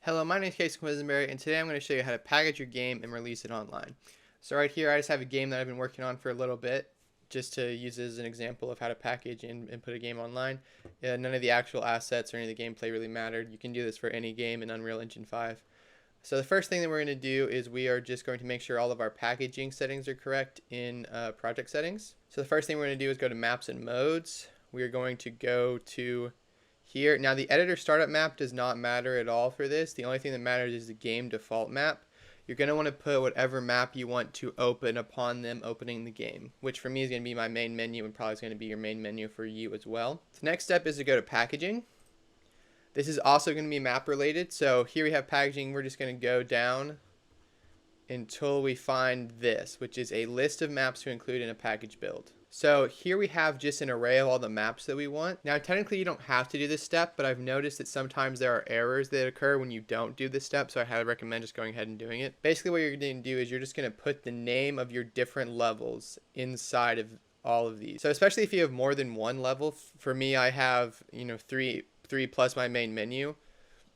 Hello, my name is Casey Quisenberry, and today I'm going to show you how to package your game and release it online. So right here, I just have a game that I've been working on for a little bit, just to use as an example of how to package and put a game online. None of the actual assets or any of the gameplay really mattered. You can do this for any game in Unreal Engine 5. So the first thing that we're going to do is we are just going to make sure all of our packaging settings are correct in project settings. So the first thing we're going to do is go to Maps and Modes. We are going to go to here. Now the editor startup map does not matter at all for this. The only thing that matters is the game default map. You're going to want to put whatever map you want to open upon them opening the game, which for me is going to be my main menu and probably is going to be your main menu for you as well. The next step is to go to packaging. This is also going to be map related. So here we have packaging. We're just going to go down until we find this, which is a list of maps to include in a package build. So here we have just an array of all the maps that we want. Now technically you don't have to do this step, but I've noticed that sometimes there are errors that occur when you don't do this step, so I highly recommend just going ahead and doing it. Basically what you're going to do is you're just going to put the name of your different levels inside of all of these. So especially if you have more than one level, for me I have, three plus my main menu.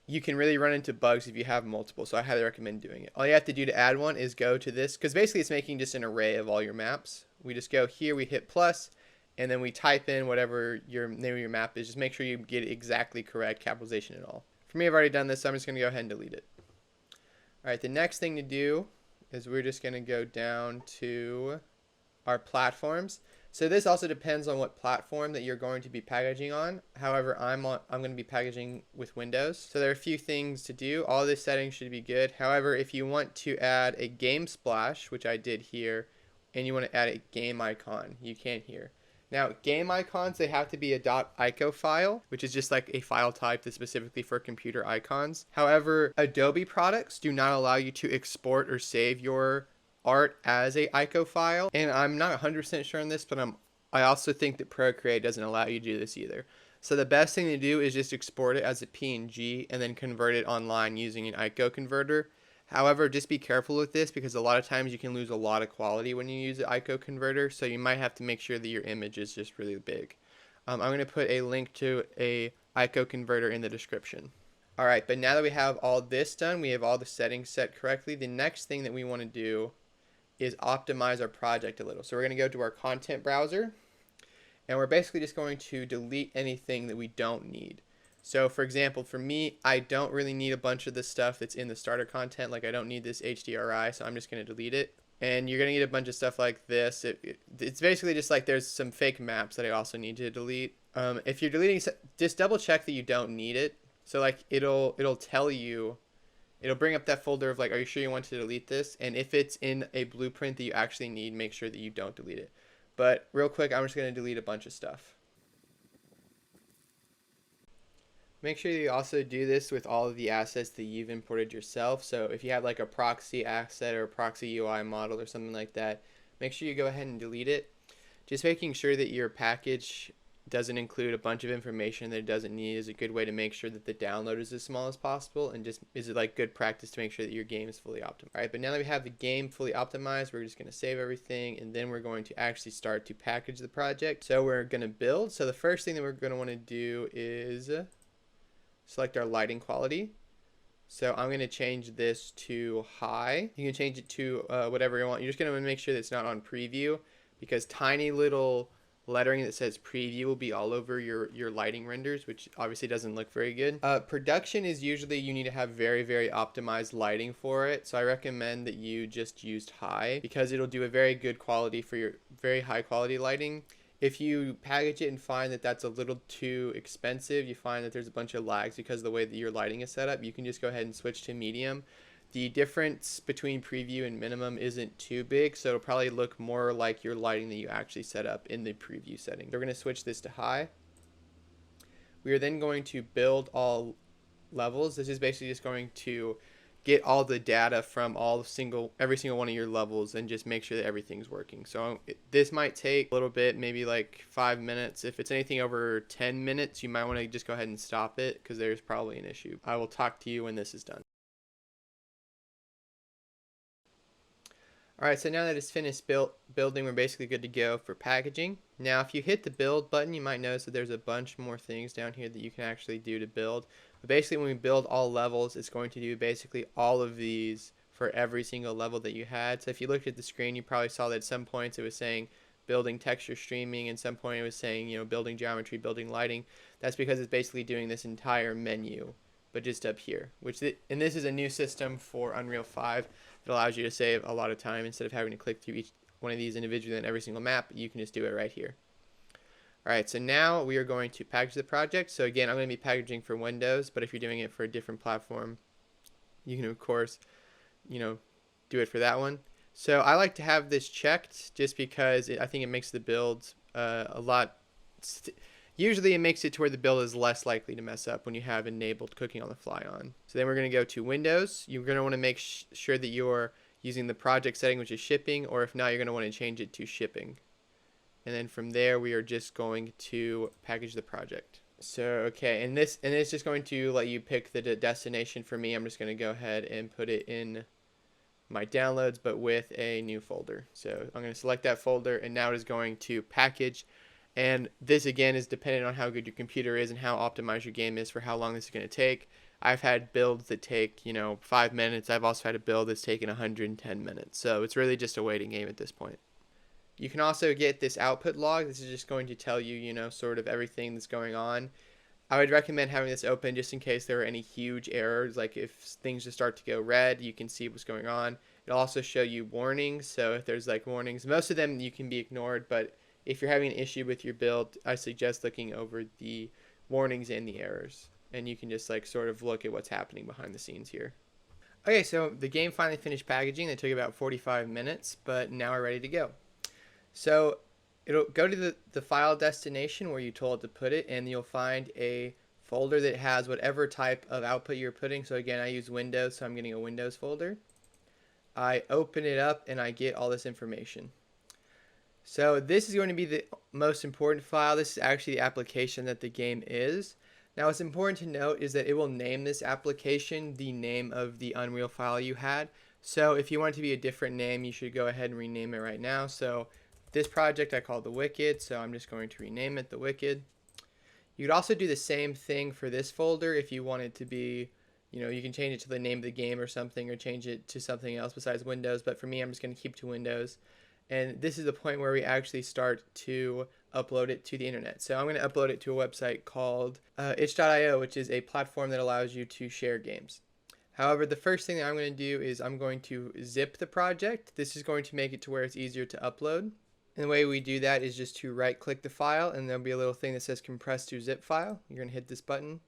You can really run into bugs if you have multiple, so I highly recommend doing it. All you have to do to add one is go to this, because basically it's making just an array of all your maps. We just go here, we hit plus, and then we type in whatever your name of your map is. Just make sure you get it exactly correct, capitalization and all. For me, I've already done this, so I'm just going to go ahead and delete it. All right, the next thing to do is we're just going to go down to our platforms. So this also depends on what platform that you're going to be packaging on. However, I'm going to be packaging with Windows. So there are a few things to do. All the settings should be good. However, if you want to add a game splash, which I did here, and you want to add a game icon, you can here. Now, game icons, they have to be a .ico file, which is just like a file type that's specifically for computer icons. However, Adobe products do not allow you to export or save your art as a ICO file, and I'm not 100% sure on this, but I also think that Procreate doesn't allow you to do this either. So the best thing to do is just export it as a PNG and then convert it online using an ICO converter. However, just be careful with this because a lot of times you can lose a lot of quality when you use an ICO converter, so you might have to make sure that your image is just really big. I'm going to put a link to a ICO converter in the description. Alright, but now that we have all this done, we have all the settings set correctly, the next thing that we want to do is optimize our project a little. So we're going to go to our content browser, and we're basically just going to delete anything that we don't need. So for example, for me, I don't really need a bunch of the stuff that's in the starter content. Like I don't need this HDRI, so I'm just going to delete it. And you're going to get a bunch of stuff like this. It's basically just like there's some fake maps that I also need to delete. If you're deleting, just double check that you don't need it. So like it'll tell you, it'll bring up that folder of like, are you sure you want to delete this? And if it's in a blueprint that you actually need, make sure that you don't delete it. But real quick, I'm just going to delete a bunch of stuff. Make sure you also do this with all of the assets that you've imported yourself. So if you have like a proxy asset or a proxy UI model or something like that, make sure you go ahead and delete it. Just making sure that your package doesn't include a bunch of information that it doesn't need is a good way to make sure that the download is as small as possible, and just is it like good practice to make sure that your game is fully optimized. Alright, but now that we have the game fully optimized, we're just going to save everything, and then we're going to actually start to package the project. So we're going to build. So the first thing that we're going to want to do is select our lighting quality. So I'm going to change this to high. You can change it to whatever you want. You're just going to make sure that it's not on preview, because tiny little lettering that says preview will be all over your lighting renders, which obviously doesn't look very good. Production is usually you need to have very, very optimized lighting for it. So I recommend that you just used high, because it'll do a very good quality for your very high quality lighting. If you package it and find that that's a little too expensive, you find that there's a bunch of lags because of the way that your lighting is set up, you can just go ahead and switch to medium. The difference between preview and minimum isn't too big, so it'll probably look more like your lighting that you actually set up in the preview setting. We're going to switch this to high. We are then going to build all levels. This is basically just going to get all the data from every single one of your levels and just make sure that everything's working. So this might take a little bit, maybe like 5 minutes. If it's anything over 10 minutes, you might want to just go ahead and stop it, because there's probably an issue. I will talk to you when this is done. Alright, so now that it's finished building, we're basically good to go for packaging. Now, if you hit the build button, you might notice that there's a bunch more things down here that you can actually do to build. But basically, when we build all levels, it's going to do basically all of these for every single level that you had. So if you looked at the screen, you probably saw that at some points it was saying building texture streaming, and some point it was saying, building geometry, building lighting. That's because it's basically doing this entire menu, but just up here. And this is a new system for Unreal 5. It allows you to save a lot of time. Instead of having to click through each one of these individually on every single map, you can just do it right here. Alright, so now we are going to package the project. So again, I'm going to be packaging for Windows, but if you're doing it for a different platform, you can of course, do it for that one. So I like to have this checked just because I think it makes the build a lot... Usually it makes it to where the build is less likely to mess up when you have enabled cooking on the fly on. So then we're going to go to Windows. You're going to want to make sure that you're using the project setting, which is shipping, or if not, you're going to want to change it to shipping. And then from there, we are just going to package the project. So, okay, and it's just going to let you pick the destination. For me, I'm just going to go ahead and put it in my downloads, but with a new folder. So I'm going to select that folder, and now it is going to package. And this again is dependent on how good your computer is and how optimized your game is for how long this is going to take. I've had builds that take 5 minutes. I've also had a build that's taken 110 minutes. So it's really just a waiting game at this point. You can also get this output log. This is just going to tell you, sort of everything that's going on. I would recommend having this open just in case there are any huge errors. Like if things just start to go red, you can see what's going on. It'll also show you warnings. So if there's warnings, most of them you can be ignored, but if you're having an issue with your build, I suggest looking over the warnings and the errors. And you can just sort of look at what's happening behind the scenes here. Okay, so the game finally finished packaging. It took about 45 minutes, but now we're ready to go. So it'll go to the file destination where you told it to put it, and you'll find a folder that has whatever type of output you're putting. So again, I use Windows, so I'm getting a Windows folder. I open it up and I get all this information. So this is going to be the most important file. This is actually the application that the game is. Now what's important to note is that it will name this application the name of the Unreal file you had. So if you want it to be a different name, you should go ahead and rename it right now. So this project I call The Wicked, so I'm just going to rename it The Wicked. You could also do the same thing for this folder if you want it to be, you can change it to the name of the game or something, or change it to something else besides Windows. But for me, I'm just going to keep to Windows. And this is the point where we actually start to upload it to the internet. So I'm going to upload it to a website called itch.io, which is a platform that allows you to share games. However, the first thing that I'm going to do is I'm going to zip the project. This is going to make it to where it's easier to upload. And the way we do that is just to right click the file, and there'll be a little thing that says compress to zip file. You're going to hit this button.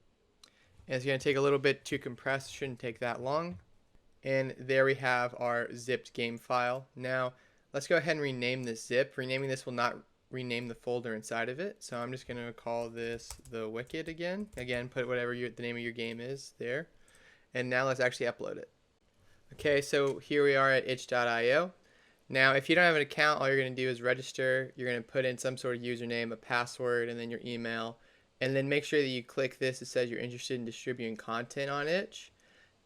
And it's going to take a little bit to compress. Shouldn't take that long. And there we have our zipped game file. Now, let's go ahead and rename this zip. Renaming this will not rename the folder inside of it. So I'm just going to call this The Wicked again. Again, put whatever the name of your game is there. And now let's actually upload it. Okay, so here we are at itch.io. Now, if you don't have an account, all you're going to do is register. You're going to put in some sort of username, a password, and then your email. And then make sure that you click this. It says you're interested in distributing content on Itch.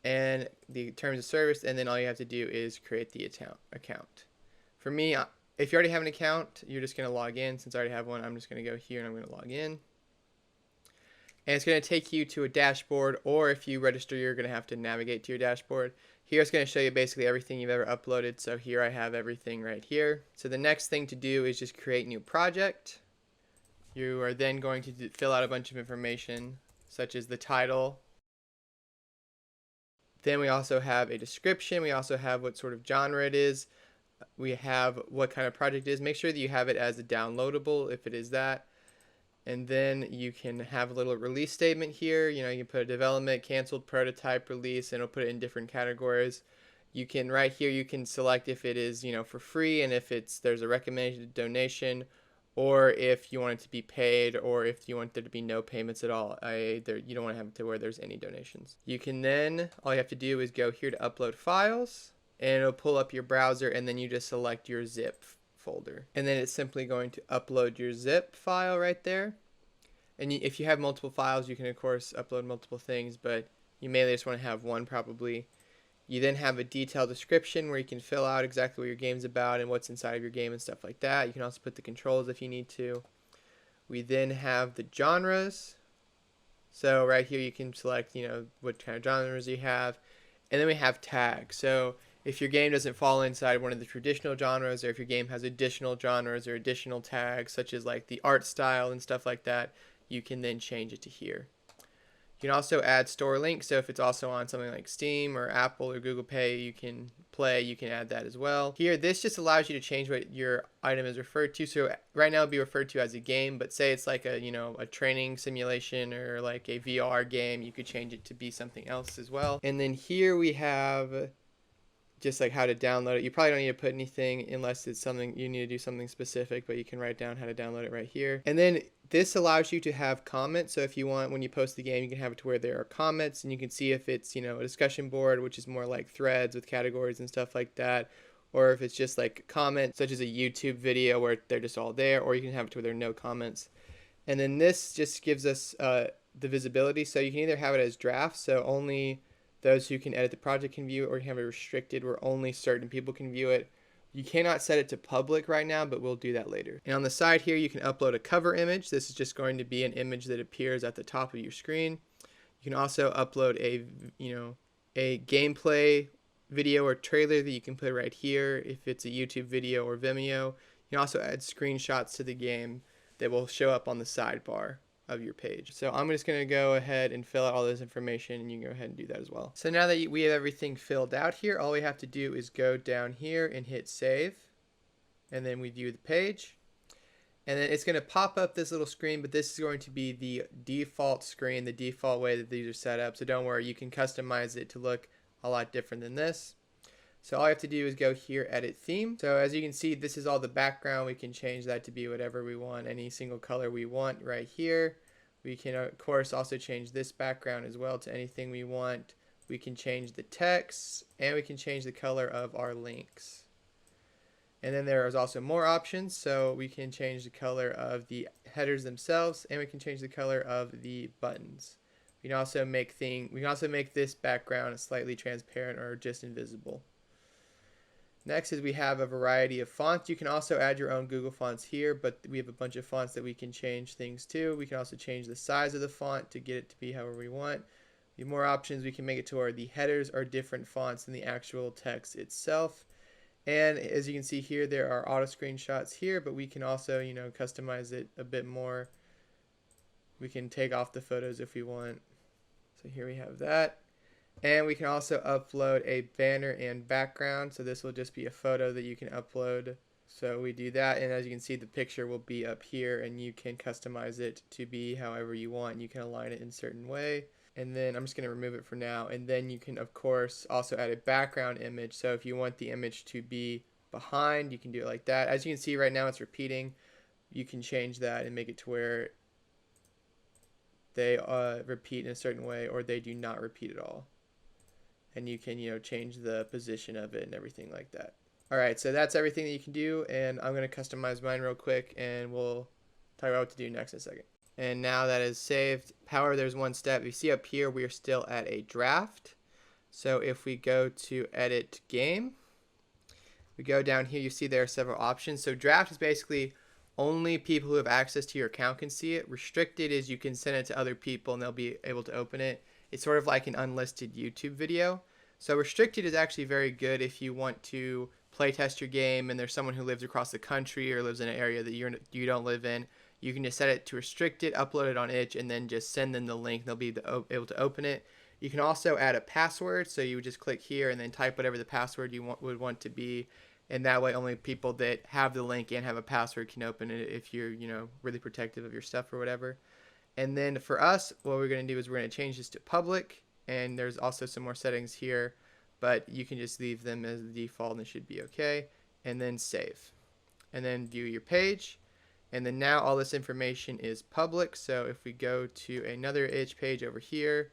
And the terms of service. And then all you have to do is create the account. For me, if you already have an account, you're just going to log in. Since I already have one, I'm just going to go here and I'm going to log in. And it's going to take you to a dashboard, or if you register, you're going to have to navigate to your dashboard. Here it's going to show you basically everything you've ever uploaded. So here I have everything right here. So the next thing to do is just create new project. You are then going to fill out a bunch of information, such as the title. Then we also have a description. We also have what sort of genre it is. We have what kind of project it is. Make sure that you have it as a downloadable if it is that. And then you can have a little release statement here. You can put a development, canceled, prototype, release, and it'll put it in different categories. You can, right here, you can select if it is, for free, and if there's a recommended donation, or if you want it to be paid, or if you want there to be no payments at all. You don't want to have it to where there's any donations. You can then, all you have to do is go here to upload files, and it'll pull up your browser, and then you just select your zip folder. And then it's simply going to upload your zip file right there. And if you have multiple files, you can of course upload multiple things, but you mainly just want to have one probably. You then have a detailed description where you can fill out exactly what your game's about and what's inside of your game and stuff like that. You can also put the controls if you need to. We then have the genres. So right here you can select, what kind of genres you have. And then we have tags. So if your game doesn't fall inside one of the traditional genres, or if your game has additional genres or additional tags, such as like the art style and stuff like that, you can then change it to here. You can also add store links, so if it's also on something like Steam or Apple or Google Play, you can add that as well. Here, this just allows you to change what your item is referred to. So right now it'll be referred to as a game, but say it's like a training simulation or like a VR game, you could change it to be something else as well. And then here we have just like how to download it. You probably don't need to put anything unless it's something you need to do something specific, but you can write down how to download it right here. And then this allows you to have comments. So if you want, when you post the game, you can have it to where there are comments, and you can see if it's, a discussion board, which is more like threads with categories and stuff like that, or if it's just like comments, such as a YouTube video where they're just all there, or you can have it to where there are no comments. And then this just gives us the visibility. So you can either have it as drafts, so only those who can edit the project can view it, or you can have it restricted where only certain people can view it. You cannot set it to public right now, but we'll do that later. And on the side here, you can upload a cover image. This is just going to be an image that appears at the top of your screen. You can also upload a gameplay video or trailer that you can put right here if it's a YouTube video or Vimeo. You can also add screenshots to the game that will show up on the sidebar of your page. So I'm just going to go ahead and fill out all this information, and you can go ahead and do that as well. So now that we have everything filled out here, all we have to do is go down here and hit save, and then we view the page, and then it's going to pop up this little screen, but this is going to be the default screen, the default way that these are set up. So don't worry, you can customize it to look a lot different than this. So all you have to do is go here, edit theme. So as you can see, this is all the background. We can change that to be whatever we want, any single color we want right here. We can, of course, also change this background as well to anything we want. We can change the text, and we can change the color of our links. And then there is also more options. So we can change the color of the headers themselves, and we can change the color of the buttons. We can also make this background slightly transparent or just invisible. Next is we have a variety of fonts. You can also add your own Google Fonts here, but we have a bunch of fonts that we can change things to. We can also change the size of the font to get it to be however we want. We have more options. We can make it to where the headers are different fonts than the actual text itself. And as you can see here, there are auto screenshots here, but we can also, customize it a bit more. We can take off the photos if we want. So here we have that. And we can also upload a banner and background. So this will just be a photo that you can upload. So we do that, and as you can see, the picture will be up here, and you can customize it to be however you want. You can align it in a certain way. And then I'm just going to remove it for now. And then you can, of course, also add a background image. So if you want the image to be behind, you can do it like that. As you can see right now, it's repeating. You can change that and make it to where they repeat in a certain way, or they do not repeat at all. And you can, change the position of it and everything like that. All right, so that's everything that you can do, and I'm going to customize mine real quick, and we'll talk about what to do next in a second. And now that is saved. However, there's one step. You see up here, we are still at a draft. So if we go to edit game, we go down here, you see there are several options. So draft is basically only people who have access to your account can see it. Restricted is you can send it to other people and they'll be able to open it. It's sort of like an unlisted YouTube video. So restricted is actually very good if you want to play test your game and there's someone who lives across the country or lives in an area that you don't live in. You can just set it to restricted, upload it on itch, and then just send them the link. They'll be able to open it. You can also add a password, so you would just click here and then type whatever the password you would want to be, and that way only people that have the link and have a password can open it if you're really protective of your stuff or whatever. And then for us, what we're going to do is we're going to change this to public, and there's also some more settings here, but you can just leave them as the default and it should be okay. And then save. And then view your page. And then now all this information is public, so if we go to another itch page over here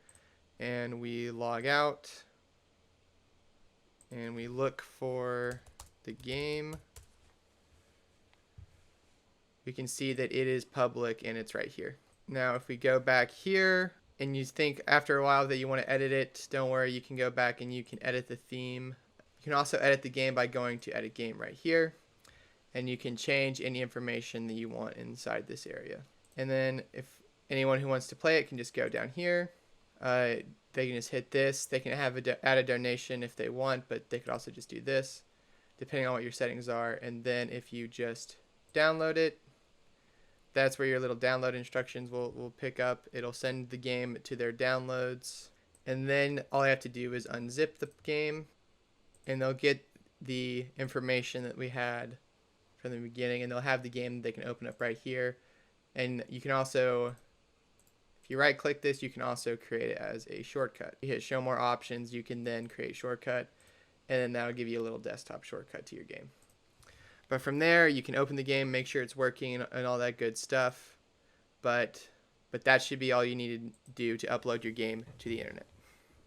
and we log out and we look for the game, we can see that it is public and it's right here. Now if we go back here and you think after a while that you want to edit it, don't worry, you can go back and you can edit the theme. You can also edit the game by going to edit game right here, and you can change any information that you want inside this area. And then if anyone who wants to play it can just go down here. They can just hit this. They can add a donation if they want, but they could also just do this, depending on what your settings are. And then if you just download it, that's where your little download instructions will pick up. It'll send the game to their downloads. And then all I have to do is unzip the game, and they'll get the information that we had from the beginning, and they'll have the game that they can open up right here. And you can also, if you right click this, you can also create it as a shortcut. You hit show more options, you can then create shortcut, and then that'll give you a little desktop shortcut to your game. But from there, you can open the game, make sure it's working and all that good stuff. But that should be all you need to do to upload your game to the internet.